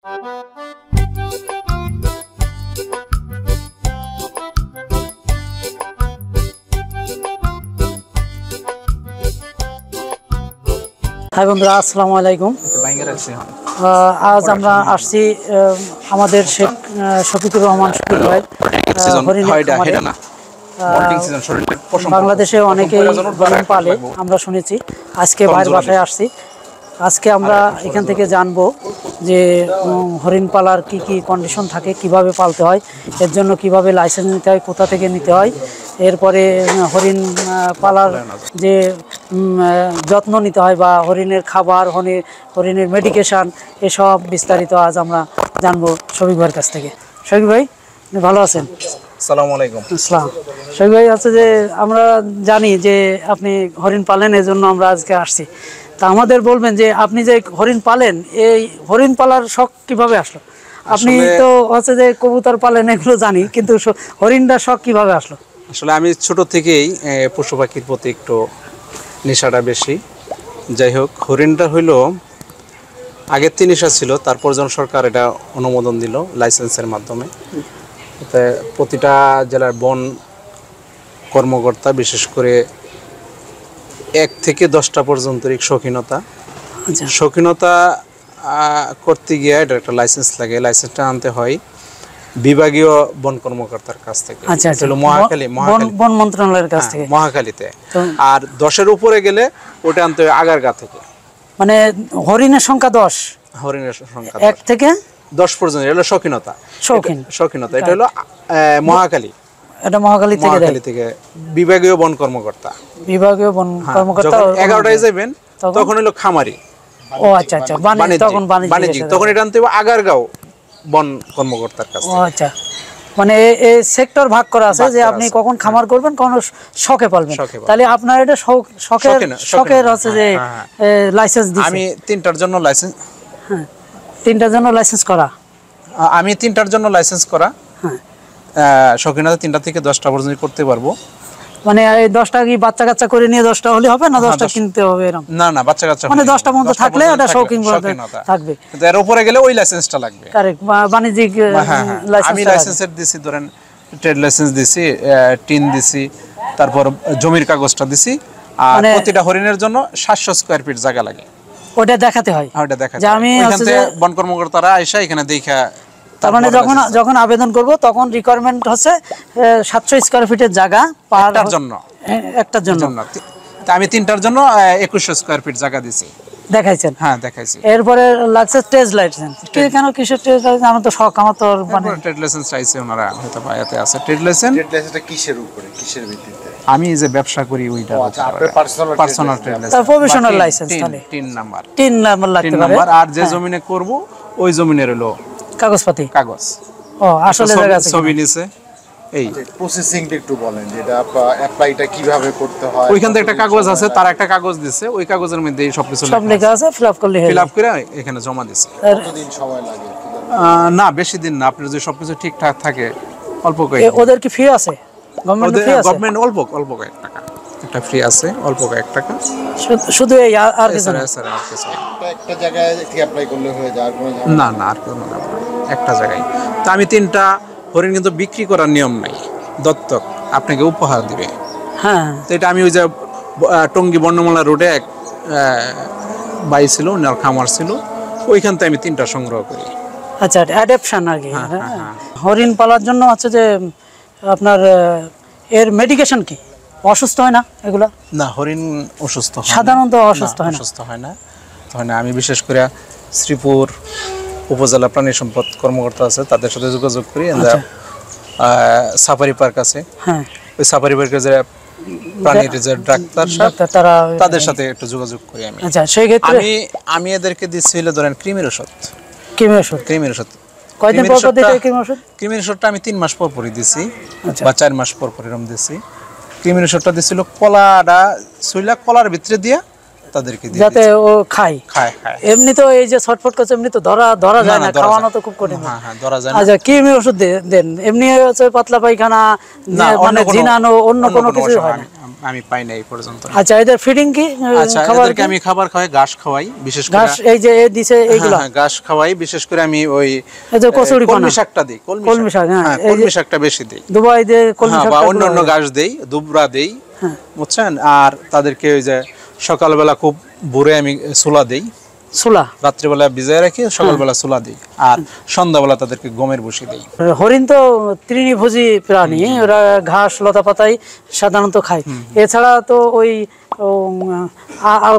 High বন্ধুরা, আসসালামু আলাইকুম। আজ আমরা আসছি আমাদের শেখ শফিকুর রহমান শফিক ভাই বাংলাদেশে অনেকেই হরিণ পালে, আমরা শুনেছি। আজকে ভাইয়ের বাসায় আসছি। আজকে আমরা এখান থেকে জানবো যে হরিণ পালার কি কি কন্ডিশন থাকে, কিভাবে পালতে হয়, এর জন্য কিভাবে লাইসেন্স নিতে হয়, কোথা থেকে নিতে হয়, এরপরে হরিণ পালার যে যত্ন নিতে হয় বা হরিণের খাবার, হরিণের মেডিকেশান, এসব বিস্তারিত আজ আমরা জানবো শফিক ভাইয়ের কাছ থেকে। শফিক ভাই, ভালো আছেন? আসসালামু আলাইকুম। আসসালাম। শফিক ভাই, আছে যে আমরা জানি যে আপনি হরিণ পালেন, এই জন্য আমরা আজকে আসছি। তা আমাদের বলবেন যে আপনি যে হরিণ পালেন, এই হরিণ পালার শখ কিভাবে আসলো? আপনি তো হচ্ছে যে কবুতর পালেন, এগুলো জানি, কিন্তু হরিণটার শখ কিভাবে আসলো? আসলে আমি ছোট থেকেই পশু পাখির প্রতি একটু নেশাটা বেশি। যাই হোক, হরিণটা হইলো আগের থেকে নেশা ছিল, তারপর যখন সরকার এটা অনুমোদন দিল লাইসেন্সের মাধ্যমে, এতে প্রতিটা জেলার বন কর্মকর্তা, বিশেষ করে 1 থেকে 10টা পর্যন্ত শৌখিনতা করতে গিয়ে এটা একটা লাইসেন্স লাগে। লাইসেন্সটা আনতে হয় বিভাগীয় বন কর্মকর্তার কাছ থেকে, বন মন্ত্রণালয়ের কাছ থেকে, মহাখালীতে। আর 10-এর উপরে গেলে ওটা আনতে হয় আগারগা থেকে। মানে হরিণের সংখ্যা 10, হরিণের সংখ্যা 1 থেকে 10 পর্যন্ত। এটা হলো শৌখিনতা। এটা হলো মহাখালী, এটা মহাখালী থেকে বিভাগীয় বন কর্মকর্তা। বিভাগীয় বন কর্মকর্তা 11টায় যাবেন, তখন হলো খামারি। ও আচ্ছা আচ্ছা, বাণিজ্যিক। তখন এটা আনতে হবে আগারগাঁও বন কর্মকর্তার কাছে। ও আচ্ছা, মানে এই সেক্টর ভাগ করা আছে যে আপনি কখন খামার করবেন, কখন শখে পালবেন। তাহলে আপনার এটা শখের আছে যে লাইসেন্স দিয়েছে। আমি 3টার জন্য লাইসেন্স, হ্যাঁ 3টার জন্য লাইসেন্স করা। আমি 3টার জন্য লাইসেন্স করা। হ্যাঁ, শৌখিনতা 3টা থেকে 10টা পর্যন্ত করতে পারবো। মানে এই 10টা কি বাচ্চা কাচ্চা করে নিয়ে 10টা হলে হবে না, 10টা কিনতে হবে এরকম? না, বাচ্চা কাচ্চা মানে 10টা মতো থাকলে এটা শৌখিনতা থাকবে। এর উপরে গেলে ওই লাইসেন্সটা লাগবে। কারেক্ট, বাণিজ্যিক লাইসেন্স। আমি লাইসেন্সের দিছি, ধরেন ট্রেড লাইসেন্স দিছি, টিন দিছি, তারপর জমির কাগজটা দিছি। আর প্রতিটা হরিণের জন্য 700 স্কয়ার ফিট জায়গা লাগে। ওটা দেখাতে হয়। ওটা দেখাতে হয়। আমি বন কর্মকর্তারা এসে এখানে দেখা, তার মানে যখন আবেদন করব তখন রিকোয়ারমেন্ট হচ্ছে 700 স্কয়ার ফিটের জায়গা একটার জন্য। আমি 3টার জন্য 2100 স্কয়ার ফিট জায়গা দিছি। দেখাইছেন? হ্যাঁ, দেখাইছি। এরপরে লাগছে ট্রেড লাইসেন্স। কেন কিসের ট্রেড লাইসেন্স? আমার তো শখ, আমার তো মানে ট্রেড লাইসেন্স চাইছে ওনারা, হয়তো পায়াতে আছে ট্রেড লাইসেন্সটা কিসের উপরে, কিসের ভিত্তিতে? আমি যে ব্যবসা করি ওইটা, আপনার পার্সোনাল ট্রেড লাইসেন্স। তার প্রফেশনাল লাইসেন্স, তাহলে 3 নাম্বার লাগতে পারে। আর যে জমিনে করব ওই জমিনের হলো কাগজ। ও, আসলে জায়গা আছে, ছবি নিছে। এই প্রসেসিংটা একটু বলেন, যে এটা অ্যাপ্লাইটা কিভাবে করতে হয়। ওইখান থেকে একটা কাগজ আছে, তার একটা কাগজ দিছে, ওই কাগজের মধ্যে সবকিছু লেখা আছে, ফিলআপ করে এখানে জমা দিছে। কতদিন সময় লাগে? না, বেশি দিন না। আপনার যদি সবকিছু ঠিকঠাক থাকে, অল্প কয়েক। ওদের কি ফি আছে? গভর্নমেন্ট অল্প কয়েক টাকা একটা ফ্রি আছে, অল্প কয়েক টাকা শুধু। এই আর কিছু না? একটা জায়গায় থেকে অ্যাপ্লাই করলে হয়ে যায়? না, আর কোনো না, একটা জায়গায়। তো আমি 3টা হরিণ কিন্তু বিক্রি করার নিয়ম নাই, দত্তক আপনাকে উপহার দিবে। হ্যাঁ, তো এটা আমি ওই যে টঙ্গী বর্ণমালা রোডে এক বাই ছিল, ওনার খামার ছিল, ওইখান থেকে আমি 3টা সংগ্রহ করি। আচ্ছা, অ্যাডাপশন আর কি। হরিণ পালার জন্য হচ্ছে যে আপনার এর মেডিকেশন কি? অসুস্থ হয় না এগুলা? না, হরিণ অসুস্থ হয় না, সাধারণত অসুস্থ হয় না। আমি বিশেষ করে শ্রীপুর উপজেলা প্রাণী সম্পদ কর্মকর্তা আছে, তাদের সাথে যোগাযোগ করি। সাফারি পার্ক আছে, ওই সাফারি পার্কে যে প্রাণীর যে ডাক্তার, তাদের সাথে একটু যোগাযোগ করি আমি। আচ্ছা, সেই ক্ষেত্রে আমি এদেরকে দিচ্ছিল ধরেন কৃমির ওষুধ। কয়দিন পর দিতে কৃমির ওষুধ? কৃমির ওষুধটা আমি 3 মাস পর পরই দিছি, বা 4 মাস পর এরকম দিছি। কৃমির ওষুধটা দিছিল কলার ভিতরে দিয়া তাদেরকে দিয়ে যাতে ও খায়। খায়। এমনি তো এই যে ছটফট করছে এমনি তো ধরা যায় না, খাওয়ানো তো খুব কঠিন। হ্যাঁ ধরা যায় না। আচ্ছা, কি ওষুধ দেন? এমনি হচ্ছে পাতলা পায়খানা, মানে জিনানো, অন্য কোনো কিছু হয় না? আমি পাই না এই পর্যন্ত। আচ্ছা, এদের ফিডিং কি? আচ্ছা, এদেরকে আমি খাবার খাওয়াই, ঘাস খাওয়াই, বিশেষ করে ঘাস এই যে দিছে এইগুলা? হ্যাঁ, ঘাস খাওয়াই, বিশেষ করে আমি ওই এই যে কচুরি কলমি শাকটা দিই, কলমি শাক, হ্যাঁ, কলমি শাকটা বেশি দেই। দুবাই দিয়ে কলমি শাক বা অন্যান্য ঘাস দেই, দুবরা দেই, বুঝছেন। আর তাদেরকে ওই যে সকালবেলা খুব ভোরে আমি ছোলা দেই, ছোলা রাত্রিবেলা ভিজায় রাখি, সকালবেলা ছোলা দিই, আর সন্ধ্যাবেলা তাদেরকে গমের ভুসি দিই। হরিণ তো তৃণভোজী প্রাণী, ওরা ঘাস লতা পাতাই সাধারণত খায়। এছাড়া তো ওই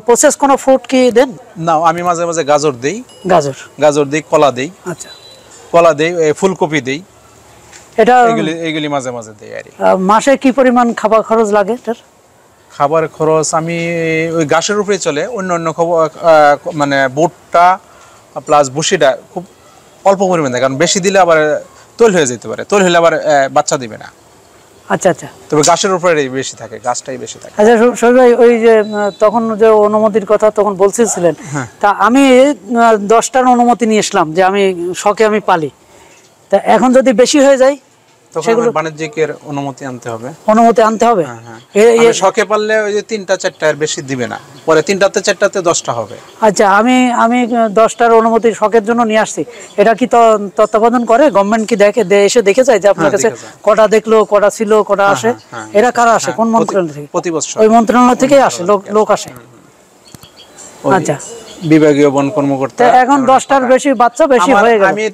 প্রসেস কোনো ফুড কি দেন? না, আমি মাঝে মাঝে গাজর দেই, গাজর দেই, কলা দেই। আচ্ছা, কলা দেই, ফুলকপি দেই, এটা এগুলি মাঝে মাঝে দেই। আর মাসে কি পরিমাণ খাবার খরচ লাগে এটার? খাবার খরচ আমি ওই ঘাসের উপরে চলে, অন্য মানে বুটটা প্লাস ভুসিটা খুব অল্প পরিমাণে, কারণ বেশি দিলে আবার তৈল হয়ে যেতে পারে, তৈল হলে আবার বাচ্চা দিবে না। আচ্ছা আচ্ছা, তবে ঘাসের উপরে বেশি থাকে, ঘাসটাই বেশি থাকে। আচ্ছা শরীফ ভাই, ওই যে তখন যে অনুমতির কথা তখন বলছিলেন, তা আমি 10টার অনুমতি নিয়ে আসলাম যে আমি শখে আমি পালি, তা এখন যদি বেশি হয়ে যায় সেগুলো বাণিজ্যিকের অনুমতি আনতে হবে। আমি শখে পারলে ওই যে 3টা 4টা এর বেশি দিবে না, পরে 3টাতে 4টাতে 10টা হবে। আচ্ছা, আমি 10টার অনুমতি শখের জন্য নিয়ে আসছি, এটা কি তত্ত্বাবধান করে গভর্নমেন্ট? কি এসে দেখে যায় যে আপনার কাছে কটা দেখলো, কটা ছিল, কটা আসে? এরা কারা আসে, কোন মন্ত্রণালয় থেকে? প্রতি বছর ওই মন্ত্রণালয় থেকেই আসে, লোক আসে। আচ্ছা, বিভাগীয় বন কর্মকর্তা। এখন 10টার বেশি বাচ্চা বেশি হয়ে গেল। আমি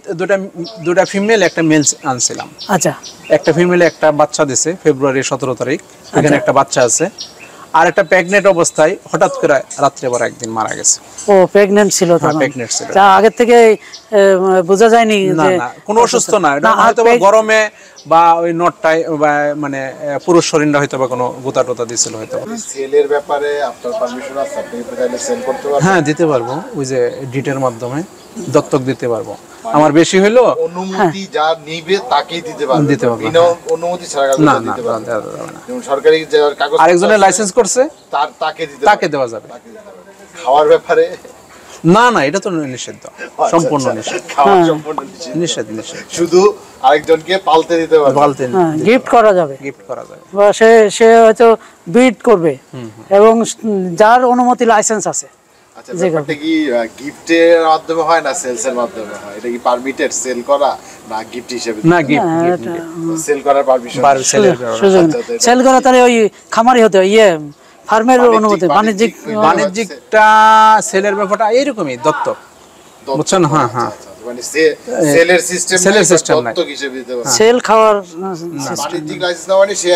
দুটা ফিমেল একটা মেল আনছিলাম। আচ্ছা, একটা ফিমেল একটা বাচ্চা দিছে ফেব্রুয়ারি 17 তারিখ, এখানে একটা বাচ্চা আছে। আর একটা প্রেগনেন্ট অবস্থায় হঠাৎ করে রাত্রে পর একদিন মারা গেছে। ও প্রেগন্যান্ট ছিল তখন? প্রেগন্যান্ট ছিল। তা আগে থেকে বোঝা যায়নি না যে? না, কোনো অসুস্থ না, এটা হয়তো গরমে বা ওই নটটায় বা মানে পুরুষ শরীরটা হয়তো বা কোনো গোতা টোতা দিছিল হয়তো। সেলের ব্যাপারে আপনার পারমিশন আছে? আপনি কি চাইলে সেল করতে পারবেন? হ্যাঁ, দিতে পারবো, ওই যে ডিটের মাধ্যমে দত্তক দিতে পারবো। আমার বেশি হইলো অনুমতি যা নিবে তাকেই দিতে পারবেন, বিনা অনুমতি ছাড়া কাউকে দিতে পারবেন না। যেমন সরকারি যে কাগজ আরেকজনের লাইসেন্স করছে তাকে দেওয়া যাবে। খাওয়ার ব্যাপারে না না, এটা তো নিষিদ্ধ, সম্পূর্ণ নিষিদ্ধ, খাওয়া সম্পূর্ণ নিষেধ। শুধু আরেকজনকে পালতে দিতে পারবে, গিফট করা যাবে, বা সে হয়তো ব্রিড করবে, এবং যার অনুমতি লাইসেন্স আছে। আচ্ছা, ব্যাপারটা কি গিফটের মাধ্যমে হয় না সেলসের মাধ্যমে হয়? এটা কি পারমিটেড সেল করা না গিফট হিসেবে? না, গিফট সেল করার পারমিশন, সেল করা তাহলে ওই খামারি হতে হয়, ফার্মের অনুমতি। বাণিজ্যিকটা সেলের ব্যাপারটা এইরকমই, দত্তক, বুঝছেন? হ্যাঁ হ্যাঁ, মানে সেলের সিস্টেম নাই, দত্তক হিসেবে দিতে পারবে। সেল খাওয়ার বাণিজ্যিক লাইসেন্স না, মানে সে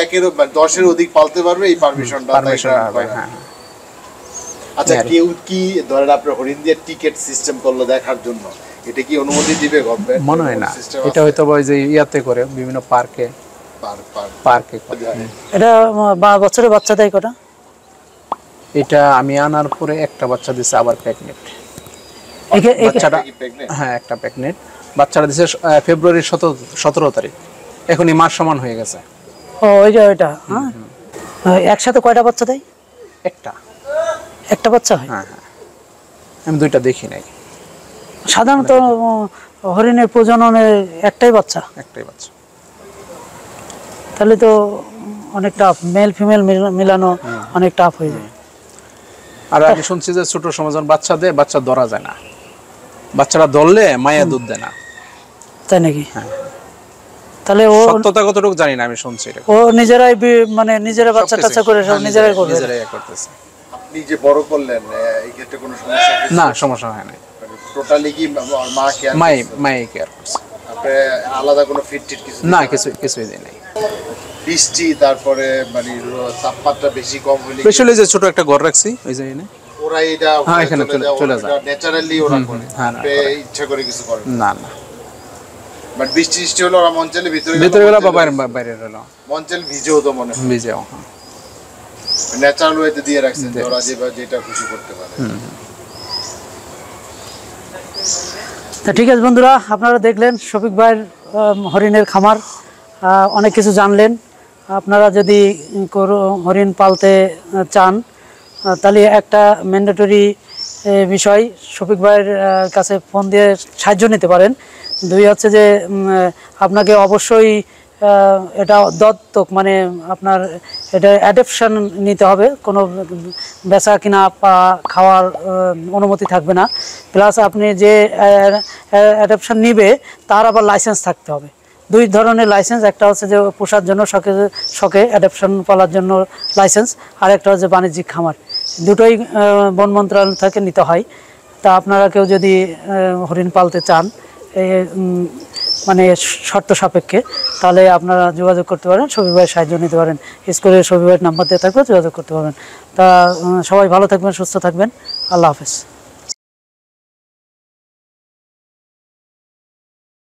10-এর অধিক পালতে পারবে, এই পারমিশনটা হয়। হ্যাঁ। আচ্ছা, কেউ কি ধরেন আপনার হরিণ দিয়ে টিকেট সিস্টেম করলো দেখার জন্য, এটা কি অনুমতি দিবে গভর্নমেন্ট? মনে হয় না, এটা হয়তো ওই যে ইয়াতে করে বিভিন্ন পার্কে। এটা বছরে বাচ্চা দেয় কটা? এটা আমি আনার পরে একটা বাচ্চা দিছে, আবার প্রেগনেন্ট। বাচ্চাটা হ্যাঁ, একটা প্রেগনেন্ট বাচ্চাটা দিছে ফেব্রুয়ারি 17 তারিখ, এখনই মাস সমান হয়ে গেছে। ও, ওইটা। হ্যাঁ, একসাথে কয়টা বাচ্চা দেয়? একটা বাচ্চা হয়? হ্যাঁ, আমি 2টা দেখি নাই। সাধারণত হরিণের প্রজননে একটাই বাচ্চা। তাহলে তো অনেক টাফ, মেল ফিমেল মিলানো অনেক টাফ হয়ে যায়। আর আমি শুনছি যে ছোট সময় যখন বাচ্চা দেয়, বাচ্চা ধরা যায় না, বাচ্চাটা ধরলে মায়া দুধ দেয় না। তাই নাকি? তাহলে ও সত্যতা কতটুকু জানি না, আমি শুনছি ও নিজেরাই মানে নিজেরা বাচ্চা টাচ্চা করে সব নিজেরাই করতেছে। আপনি যে বড় করলেন, এই ক্ষেত্রে কোনো সমস্যা? না, সমস্যা হয় না। টোটালি কি মা কেয়ার? মাই কেয়ার করছে। আপনি আলাদা কোনো ফিট কিছু? না, কিছুই দেয় নাই। বৃষ্টি, তারপরে মানে তাপমাত্রা বেশি কম হলে যে ছোট একটা ঘর রাখছি ওই জায়গায়, ওরা এটা এখানে চলে যায়, ন্যাচারালি ওরা করে, ইচ্ছা করে কিছু করে না। বাট বৃষ্টি হলো ওরা মঞ্চের ভিতরে গেল বা বাইরে হলো, মঞ্চেল ভিজেও তো মনে হয়, ভিজেও ন্যাচারাল ওয়েতে দিয়ে রাখছেন, ওরা যেটা খুশি করতে পারে। তা ঠিক আছে বন্ধুরা, আপনারা দেখলেন শফিক ভাইয়ের হরিণের খামার, অনেক কিছু জানলেন। আপনারা যদি হরিণ পালতে চান, তাহলে একটা ম্যান্ডেটরি বিষয় শফিক ভাইয়ের কাছে ফোন দিয়ে সাহায্য নিতে পারেন। 2 হচ্ছে যে আপনাকে অবশ্যই এটা দত্তক মানে আপনার এটা অ্যাডাপশন নিতে হবে, কোনো বেচা কিনা বা খাওয়ার অনুমতি থাকবে না। প্লাস আপনি যে অ্যাডাপশন নিবে তার আবার লাইসেন্স থাকতে হবে। 2 ধরনের লাইসেন্স, একটা হচ্ছে যে পোষার জন্য শখে অ্যাডাপশন পালার জন্য লাইসেন্স, আর একটা হচ্ছে বাণিজ্যিক খামার। দুটোই বন মন্ত্রণালয় থেকে নিতে হয়। তা আপনারা কেউ যদি হরিণ পালতে চান মানে শর্ত সাপেক্ষে, তাহলে আপনারা যোগাযোগ করতে পারেন, শফিক ভাইয়ের সাহায্য নিতে পারেন। স্কুলের শফিক ভাইয়ের নাম্বার দিয়ে থাকবে, যোগাযোগ করতে পারবেন। তা সবাই ভালো থাকবেন, সুস্থ থাকবেন। আল্লাহ হাফেজ।